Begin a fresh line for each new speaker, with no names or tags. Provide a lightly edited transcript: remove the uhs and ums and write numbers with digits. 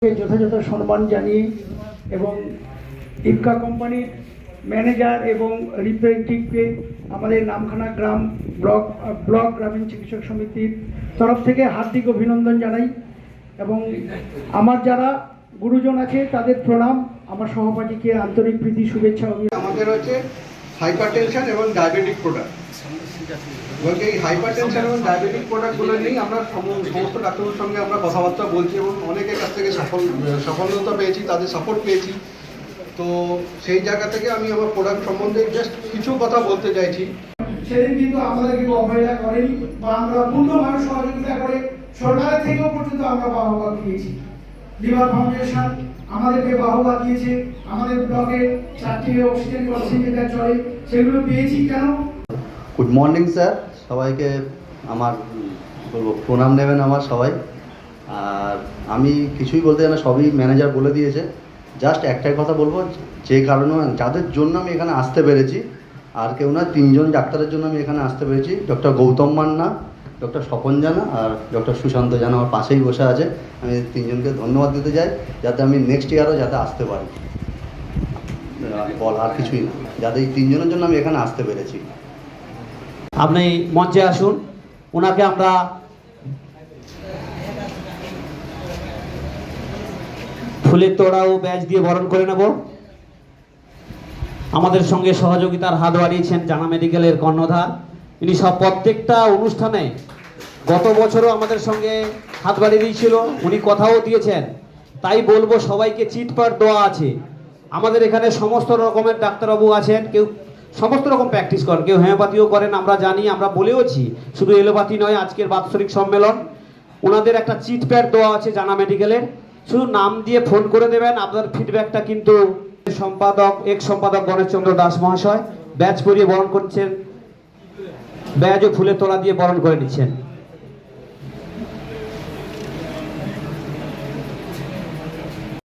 যথাযথ সম্মান জানিয়ে এবং ইফকা কোম্পানির ম্যানেজার এবং রিপ্রেজেন্টেটিভকে আমাদের নামখানা ব্লক গ্রামীণ চিকিৎসক সমিতির তরফ থেকে হার্দিক অভিনন্দন জানাই এবং আমার যারা গুরুজন আছে তাদের প্রণাম, আমার সহপাঠীকে আন্তরিক প্রীতি শুভেচ্ছা।
আমাদের হচ্ছে হাইপারটেনশন এবং ডায়াবেটিক প্রোডাক্ট, এবং এই হাইপারটেনশন এবং ডায়াবেটিক প্রোডাক্টগুলো নিয়েই আমরা সমস্ত ডাক্তারের সঙ্গে আমরা কথাবার্তা বলছি এবং অনেকের কাছ থেকে সফলতা পেয়েছি, তাদের সাপোর্ট পেয়েছি। তো সেই জায়গা থেকে আমি আমার প্রোডাক্ট সম্বন্ধে জাস্ট কিছু কথা বলতে চাইছি।
সেদিন কিন্তু আমাদেরকে অবহেলা করেনি বা আমরা পূর্ণভাবে সহযোগিতা করে সরকারের থেকেও পর্যন্ত আমরা বাহবা দিয়েছি। লিভার ফাউন্ডেশন আমাদেরকে বাহবা দিয়েছে, আমাদের ব্লকে 4টি অক্সিজেন কনসেন্ট্রেটর চলে, সেগুলো পেয়েছি কেন?
গুড মর্নিং স্যার, সবাইকে আমার প্রণাম নেবেন আমার সবাই। আর আমি কিছুই বলতে জানি, সবই ম্যানেজার বলে দিয়েছে। জাস্ট একটাই কথা বলবো, যে কারণে যাদের জন্য আমি এখানে আসতে পেরেছি আর কেউ না, 3জন ডাক্তারের জন্য আমি এখানে আসতে পেরেছি। ডক্টর গৌতম মান্না, ডক্টর স্বপন জানা আর ডক্টর সুশান্ত জানা আমার পাশেই বসে আছে। আমি 3জনকে ধন্যবাদ দিতে চাই, যাতে আমি নেক্সট ইয়ারও যাতে আসতে পারি। আর কিছুই না, যাতে এই 3জনের জন্য আমি এখানে আসতে পেরেছি।
আপনি মঞ্চে আসুন, ওনাকে আমরা ফুলের তোড়া ও ব্যাজ দিয়ে বরণ করে নেব। আমাদের সঙ্গে সহযোগিতার হাত বাড়িয়েছেন জানা মেডিকেলের কর্ণধার। ইনি প্রত্যেকটা অনুষ্ঠানে গত বছরও আমাদের সঙ্গে হাত বাড়িয়ে দিয়েছিল, উনি কথাও দিয়েছেন। তাই বলবো, সবাইকে চিটপাট দেওয়া আছে। আমাদের এখানে সমস্ত রকমের ডাক্তারবাবু আছেন, কেউ সমস্ত রকম প্র্যাকটিস করেন, কেউ হোমিওপ্যাথিও করেন, আমরা জানি, আমরা বলেওছি। শুধু এলোপ্যাথি নয়, আজকের বাৎসরিক সম্মেলন ওনাদের একটা চিটপ্যাড দেওয়া আছে জানা মেডিকেলের। শুধু নাম দিয়ে ফোন করে দেবেন, আপনার ফিডব্যাকটা কিন্তু এক্স সম্পাদক গণেশচন্দ্র দাস মহাশয় ব্যাচ পরিয়ে বরণ করছেন, ব্যাজ ও ফুলের তোড়া দিয়ে বরণ করে নিচ্ছেন।